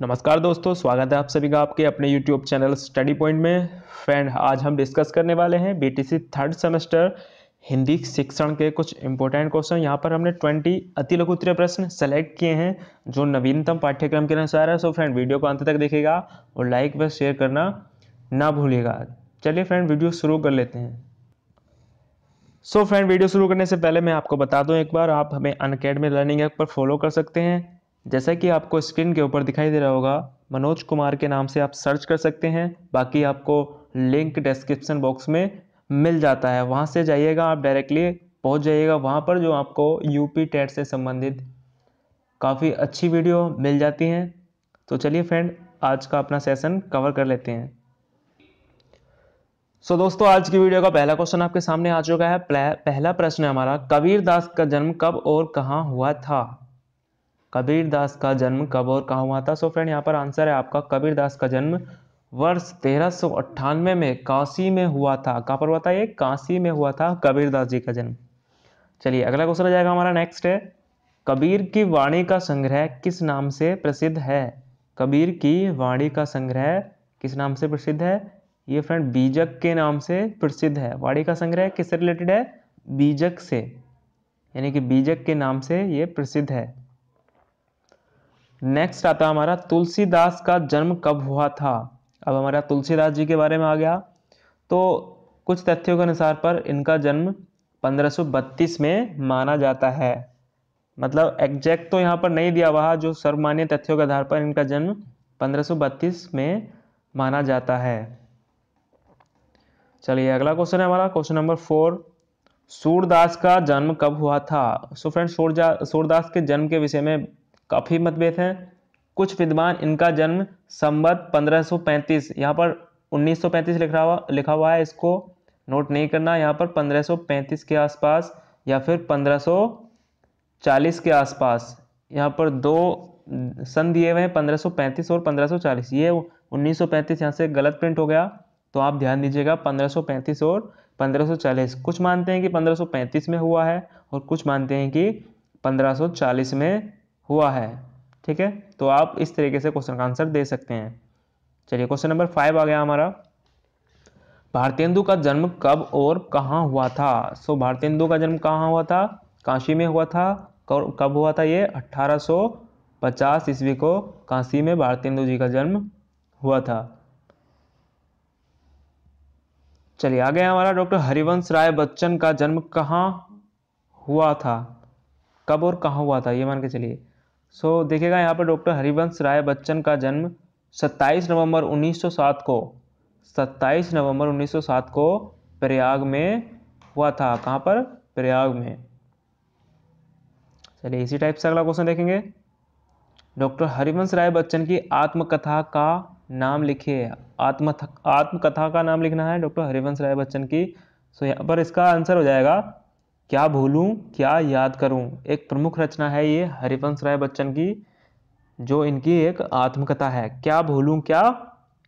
नमस्कार दोस्तों, स्वागत है आप सभी का आपके अपने YouTube चैनल स्टडी पॉइंट में। फ्रेंड, आज हम डिस्कस करने वाले हैं बीटीसी थर्ड सेमेस्टर हिंदी शिक्षण के कुछ इंपॉर्टेंट क्वेश्चन। यहाँ पर हमने 20 अति लघु उत्तरीय प्रश्न सेलेक्ट किए हैं जो नवीनतम पाठ्यक्रम के अनुसार है। सो फ्रेंड, वीडियो को अंत तक देखिएगा और लाइक व शेयर करना ना भूलिएगा। चलिए फ्रेंड, वीडियो शुरू कर लेते हैं। सो फ्रेंड, वीडियो शुरू करने से पहले मैं आपको बता दूं एक बार, आप हमें अनअकैडमी लर्निंग ऐप पर फॉलो कर सकते हैं। जैसा कि आपको स्क्रीन के ऊपर दिखाई दे रहा होगा, मनोज कुमार के नाम से आप सर्च कर सकते हैं। बाकी आपको लिंक डिस्क्रिप्शन बॉक्स में मिल जाता है, वहां से जाइएगा, आप डायरेक्टली पहुंच जाइएगा वहां पर, जो आपको यूपी टेट से संबंधित काफ़ी अच्छी वीडियो मिल जाती हैं। तो चलिए फ्रेंड, आज का अपना सेशन कवर कर लेते हैं। दोस्तों, आज की वीडियो का पहला क्वेश्चन आपके सामने आ चुका है। पहला प्रश्न है हमारा, कबीरदास का जन्म कब और कहाँ हुआ था? कबीरदास का जन्म कब और कहाँ हुआ था? फ्रेंड, यहाँ पर आंसर है आपका, कबीरदास का जन्म वर्ष 1398 में काशी में हुआ था। कहाँ पर हुआ था? ये काशी में हुआ था कबीरदास जी का जन्म। चलिए, अगला क्वेश्चन आ जाएगा हमारा। नेक्स्ट है, कबीर की वाणी का संग्रह किस नाम से प्रसिद्ध है? कबीर की वाणी का संग्रह किस नाम से प्रसिद्ध है? ये फ्रेंड बीजक के नाम से प्रसिद्ध है। वाणी का संग्रह किससे रिलेटेड है? बीजक से, यानी कि बीजक के नाम से ये प्रसिद्ध है। नेक्स्ट आता हमारा, तुलसीदास का जन्म कब हुआ था? अब हमारा तुलसीदास जी के बारे में आ गया। तो कुछ तथ्यों के अनुसार पर इनका जन्म 1532 में माना जाता है। मतलब एग्जैक्ट तो यहाँ पर नहीं दिया हुआ, जो सर्वमान्य तथ्यों के आधार पर इनका जन्म 1532 में माना जाता है। चलिए, अगला क्वेश्चन है हमारा, क्वेश्चन नंबर 4, सूरदास का जन्म कब हुआ था? फ्रेंड, सूरदास के जन्म के विषय में काफी मतभेद हैं। कुछ विद्वान इनका जन्म संवत 1535, यहाँ पर 1935 लिखा हुआ है, इसको नोट नहीं करना। यहाँ पर 1535 के आसपास या फिर 1540 के आसपास, यहाँ पर दो सन दिए हुए हैं, 1535 और 1540। ये 1935 यहाँ से गलत प्रिंट हो गया, तो आप ध्यान दीजिएगा 1535 और 1540। कुछ मानते हैं कि 1535 में हुआ है और कुछ मानते हैं कि 1540 में हुआ है। ठीक है, तो आप इस तरीके से क्वेश्चन का आंसर दे सकते हैं। चलिए, क्वेश्चन नंबर 5 आ गया हमारा, भारतेंदु का जन्म कब और कहाँ हुआ था? भारतेंदु का जन्म कहाँ हुआ था? काशी में हुआ था। कब हुआ था? ये 1850 ईस्वी को काशी में भारतेंदु जी का जन्म हुआ था। चलिए, आगे हमारा, डॉक्टर हरिवंश राय बच्चन का जन्म कहाँ हुआ था? कब और कहाँ हुआ था, ये मान के चलिए। देखिएगा, यहाँ पर डॉक्टर हरिवंश राय बच्चन का जन्म 27 नवंबर 1907 को 27 नवंबर 1907 को प्रयाग में हुआ था। कहाँ पर? प्रयाग में। चलिए, इसी टाइप से अगला क्वेश्चन देखेंगे, डॉक्टर हरिवंश राय बच्चन की आत्मकथा का नाम लिखिए। आत्मकथा का नाम लिखना है डॉक्टर हरिवंश राय बच्चन की। यहाँ पर इसका आंसर हो जाएगा, क्या भूलूं क्या याद करूं। एक प्रमुख रचना है ये हरिवंश राय बच्चन की, जो इनकी एक आत्मकथा है। क्या भूलूं क्या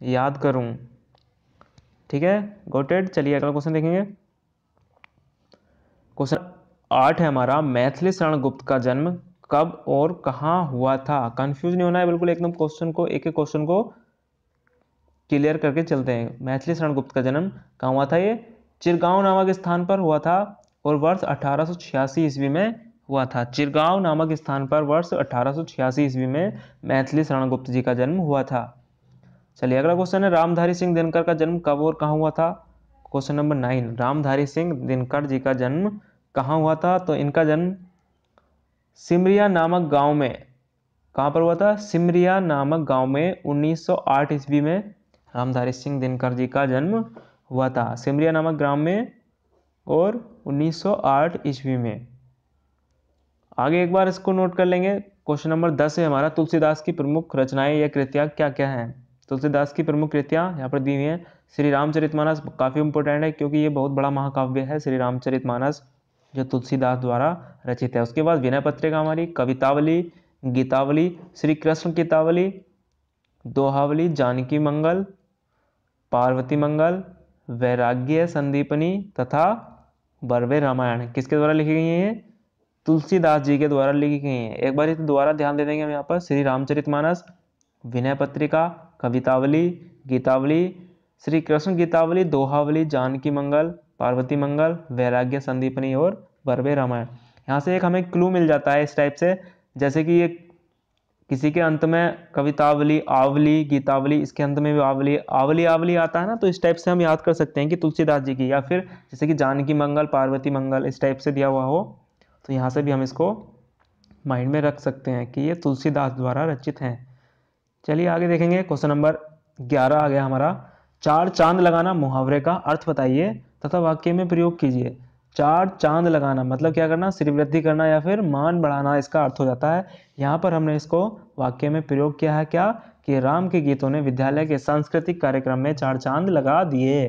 याद करूं। ठीक है, गॉट इट। चलिए, अगला क्वेश्चन देखेंगे, क्वेश्चन 8 है हमारा, मैथिली शरण गुप्त का जन्म कब और कहाँ हुआ था? कंफ्यूज नहीं होना है बिल्कुल, एकदम क्वेश्चन को, एक एक क्वेश्चन को क्लियर करके चलते हैं। मैथिली शरण गुप्त का जन्म कहाँ हुआ था? ये चिरगांव नामक स्थान पर हुआ था और वर्ष 1886 ईस्वी में हुआ था। चिरगांव नामक स्थान पर वर्ष 1886 ईस्वी में मैथिली शरण गुप्त जी का जन्म हुआ था। चलिए, अगला क्वेश्चन है, रामधारी सिंह दिनकर का जन्म कब और कहाँ हुआ था? क्वेश्चन नंबर 9, रामधारी सिंह दिनकर जी का जन्म कहाँ हुआ था? तो इनका जन्म सिमरिया नामक गांव में, कहाँ पर हुआ था? सिमरिया नामक गांव में 1908 ईस्वी में रामधारी सिंह दिनकर जी का जन्म हुआ था, सिमरिया नामक ग्राम में, और 1908 ईस्वी में। आगे एक बार इसको नोट कर लेंगे। क्वेश्चन नंबर 10 है हमारा, तुलसीदास की प्रमुख रचनाएं या कृतियां क्या क्या हैं? तुलसीदास की प्रमुख कृतियां यहाँ पर दी हुई हैं। श्री रामचरितमानस काफ़ी इंपॉर्टेंट है, क्योंकि ये बहुत बड़ा महाकाव्य है श्री रामचरितमानस, जो तुलसीदास द्वारा रचित है। उसके बाद विनय पत्रिका हमारी, कवितावली, गीतावली, श्री कृष्ण गीतावली, दोहावली, जानकी मंगल, पार्वती मंगल, वैराग्य संदीपनी तथा बर्वे रामायण किसके द्वारा लिखी गई हैं? तुलसीदास जी के द्वारा लिखी गई हैं। एक बार इसे दोबारा ध्यान दे देंगे हम यहाँ पर, श्री रामचरितमानस, विनय पत्रिका, कवितावली, गीतावली, श्री कृष्ण गीतावली, दोहावली, जानकी मंगल, पार्वती मंगल, वैराग्य संदीपनी और बरवे रामायण। यहाँ से एक हमें क्लू मिल जाता है इस टाइप से, जैसे कि ये किसी के अंत में कवितावली, आवली, गीतावली, इसके अंत में भी आवली आवली आवली आता है ना, तो इस टाइप से हम याद कर सकते हैं कि तुलसीदास जी की, या फिर जैसे कि जानकी मंगल, पार्वती मंगल इस टाइप से दिया हुआ हो, तो यहाँ से भी हम इसको माइंड में रख सकते हैं कि ये तुलसीदास द्वारा रचित हैं। चलिए आगे देखेंगे। क्वेश्चन नंबर 11 आ गया हमारा। चार चांद लगाना मुहावरे का अर्थ बताइए तथा वाक्य में प्रयोग कीजिए। चार चांद लगाना मतलब क्या करना, श्री वृद्धि करना या फिर मान बढ़ाना, इसका अर्थ हो जाता है। यहाँ पर हमने इसको वाक्य में प्रयोग किया है क्या, कि राम के गीतों ने विद्यालय के सांस्कृतिक कार्यक्रम में चार चांद लगा दिए।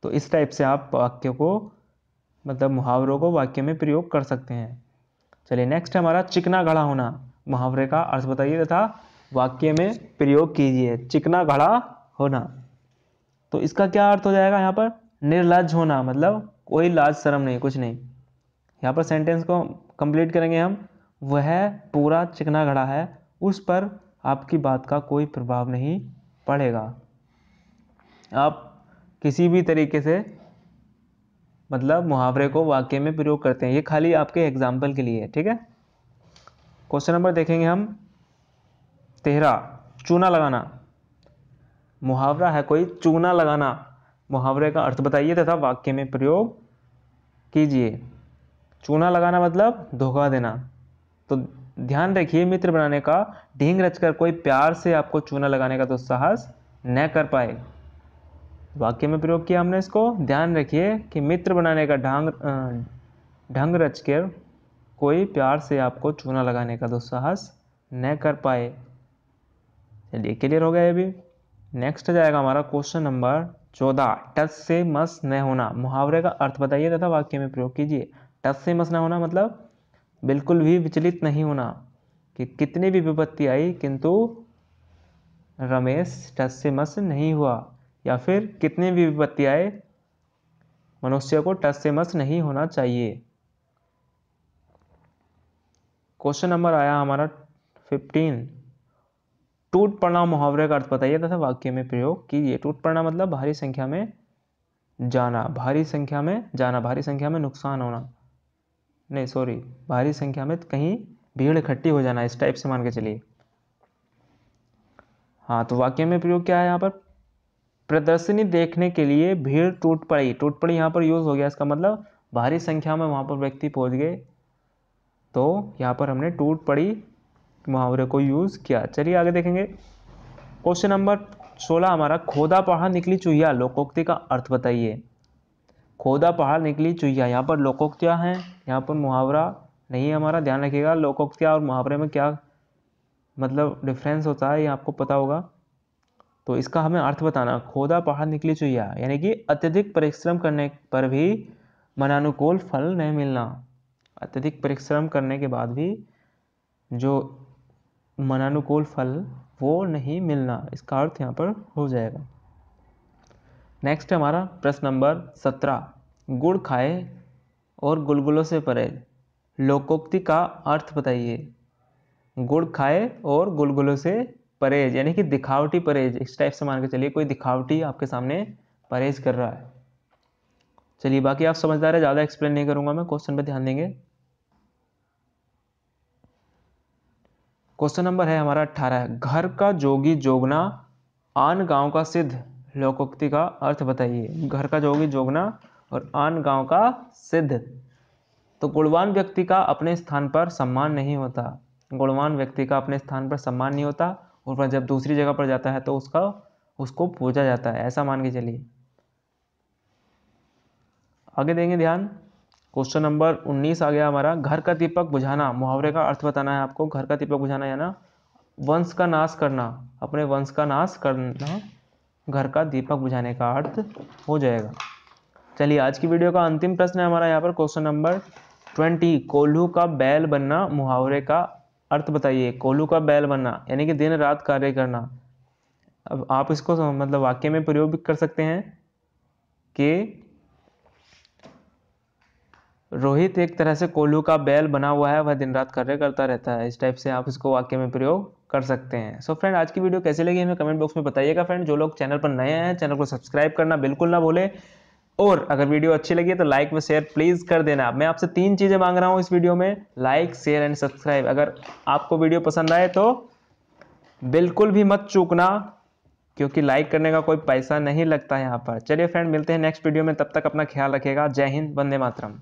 तो इस टाइप से आप वाक्य को मतलब मुहावरों को वाक्य में प्रयोग कर सकते हैं। चलिए नेक्स्ट हमारा चिकना घड़ा होना, मुहावरे का अर्थ बताइए तथा वाक्य में प्रयोग कीजिए। चिकना घड़ा होना, तो इसका क्या अर्थ हो जाएगा यहाँ पर, निर्लज्ज होना, मतलब कोई लाज शर्म नहीं, कुछ नहीं। यहाँ पर सेंटेंस को कंप्लीट करेंगे हम, वह पूरा चिकना घड़ा है, उस पर आपकी बात का कोई प्रभाव नहीं पड़ेगा। आप किसी भी तरीके से मतलब मुहावरे को वाक्य में प्रयोग करते हैं, ये खाली आपके एग्जाम्पल के लिए है, ठीक है। क्वेश्चन नंबर देखेंगे हम 13, चूना लगाना। मुहावरा है कोई चूना लगाना, मुहावरे का अर्थ बताइए तथा वाक्य में प्रयोग कीजिए। चूना लगाना मतलब धोखा देना, तो ध्यान रखिए मित्र बनाने का ढींग रचकर कोई प्यार से आपको चूना लगाने का दुस्साहस न कर पाए। वाक्य में प्रयोग किया हमने इसको, ध्यान रखिए कि मित्र बनाने का ढंग रचकर कोई प्यार से आपको चूना लगाने का दुस्साहस न कर पाए। चलिए क्लियर हो गया ये भी। नेक्स्ट जाएगा हमारा क्वेश्चन नंबर 14, टच से मस न होना। मुहावरे का अर्थ बताइए तथा वाक्य में प्रयोग कीजिए। टच से मस न होना मतलब बिल्कुल भी विचलित नहीं होना, कि कितनी भी विपत्ति आई किंतु रमेश टच से मस नहीं हुआ, या फिर कितनी भी विपत्ति आए मनुष्य को टच से मस नहीं होना चाहिए। क्वेश्चन नंबर आया हमारा 15, टूट पड़ना। मुहावरे का अर्थ बताइए तथा वाक्य में प्रयोग कीजिए। टूट पड़ना मतलब भारी संख्या में जाना, भारी संख्या में जाना, भारी संख्या में नुकसान होना, नहीं सॉरी, भारी संख्या में कहीं भीड़ इकट्ठी हो जाना, इस टाइप से मान के चलिए। हाँ, तो वाक्य में प्रयोग क्या है यहाँ पर, प्रदर्शनी देखने के लिए भीड़ टूट पड़ी। टूट पड़ी यहाँ पर यूज हो गया, इसका मतलब भारी संख्या में वहां पर व्यक्ति पहुंच गए, तो यहाँ पर हमने टूट पड़ी मुहावरे को यूज किया। चलिए आगे देखेंगे। क्वेश्चन नंबर 16 हमारा, खोदा पहाड़ निकली चुहिया, लोकोक्ति का अर्थ बताइए। खोदा पहाड़ निकली चुहिया, यहाँ पर लोकोक्तियाँ हैं, यहाँ पर मुहावरा नहीं है हमारा, ध्यान रखिएगा। लोकोक्तियाँ और मुहावरे में क्या मतलब डिफरेंस होता है ये आपको पता होगा, तो इसका हमें अर्थ बताना। खोदा पहाड़ निकली चुहिया यानी कि अत्यधिक परिश्रम करने पर भी मनानुकूल फल नहीं मिलना। अत्यधिक परिश्रम करने के बाद भी जो मनानुकूल फल वो नहीं मिलना, इसका अर्थ यहाँ पर हो जाएगा। नेक्स्ट हमारा प्रश्न नंबर 17, गुड़ खाए और गुलगुलों से परहेज। लोकोक्ति का अर्थ बताइए। गुड़ खाए और गुलगुलों से परहेज यानी कि दिखावटी परहेज, इस टाइप से मान के चलिए कोई दिखावटी आपके सामने परहेज कर रहा है। चलिए बाकी आप समझदार है, ज़्यादा एक्सप्लेन नहीं करूंगा मैं, क्वेश्चन पे ध्यान देंगे। क्वेश्चन नंबर है हमारा 18, घर का जोगी जोगना आन गांव का सिद्ध। लोकोक्ति का अर्थ बताइए। घर का जोगी जोगना और आन गांव का सिद्ध, तो गुणवान व्यक्ति का अपने स्थान पर सम्मान नहीं होता। गुणवान व्यक्ति का अपने स्थान पर सम्मान नहीं होता, और वह जब दूसरी जगह पर जाता है तो उसको पूजा जाता है, ऐसा मान के चलिए। आगे देंगे ध्यान। क्वेश्चन नंबर 19 आ गया हमारा, घर का दीपक बुझाना। मुहावरे का अर्थ बताना है आपको। घर का दीपक बुझाना यानी वंश का नाश करना, अपने वंश का नाश करना घर का दीपक बुझाने का अर्थ हो जाएगा। चलिए आज की वीडियो का अंतिम प्रश्न है हमारा यहाँ पर, क्वेश्चन नंबर 20, कोल्हू का बैल बनना। मुहावरे का अर्थ बताइए। कोल्हू का बैल बनना यानी कि दिन रात कार्य करना। अब आप इसको मतलब वाक्य में प्रयोग भी कर सकते हैं कि रोहित एक तरह से कोल्हू का बैल बना हुआ है, वह दिन रात कार्य करता रहता है, इस टाइप से आप इसको वाक्य में प्रयोग कर सकते हैं। सो फ्रेंड, आज की वीडियो कैसी लगी हमें कमेंट बॉक्स में बताइएगा। फ्रेंड, जो लोग चैनल पर नए हैं चैनल को सब्सक्राइब करना बिल्कुल ना भूलें, और अगर वीडियो अच्छी लगी तो लाइक व शेयर प्लीज कर देना। मैं आपसे 3 चीजें मांग रहा हूं इस वीडियो में, लाइक, शेयर एंड सब्सक्राइब। अगर आपको वीडियो पसंद आए तो बिल्कुल भी मत चूकना, क्योंकि लाइक करने का कोई पैसा नहीं लगता यहाँ पर। चलिए फ्रेंड, मिलते हैं नेक्स्ट वीडियो में, तब तक अपना ख्याल रखिएगा। जय हिंद, वंदे मातरम।